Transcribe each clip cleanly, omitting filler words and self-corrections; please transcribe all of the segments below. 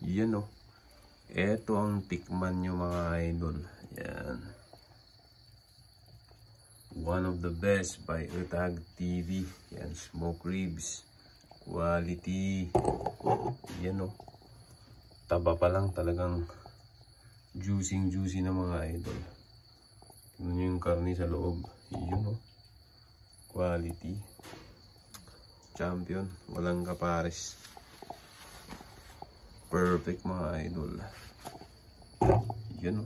Yan o. Ito ang tikman nyo mga idol. Yan. One of the best by Utag TV. Yan, smoke ribs. Quality. Yan o. Taba pa lang, talagang juicy na mga idol. Tignan nyo yung karne sa loob. Yun o. Quality. Champion. Walang kapares. Perfect mga idol. Yan o.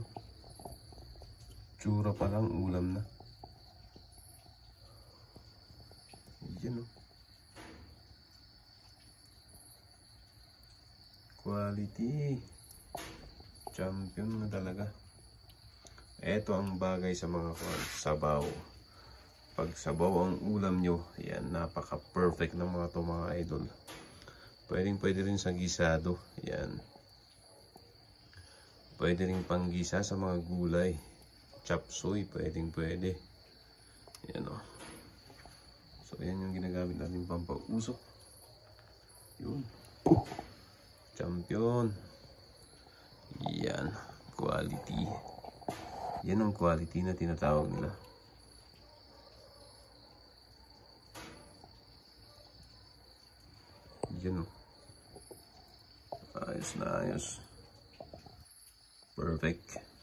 Tsura pa lang, ulam na. Yan o. Quality. Champion na talaga. Ito ang bagay sa mga sabaw. Pag sabaw ang ulam nyo, yan, napaka-perfect ng mga to mga idol. Pwede rin sa gisado. Yan. Pwede rin panggisa sa mga gulay. Chop suey, pwede. Yan o. So, yan yung ginagamit natin pampausok. Yun. Champion. Yan. Quality. Yan ang quality na tinatawag nila. Yan o. Ayos na ayos. Perfect.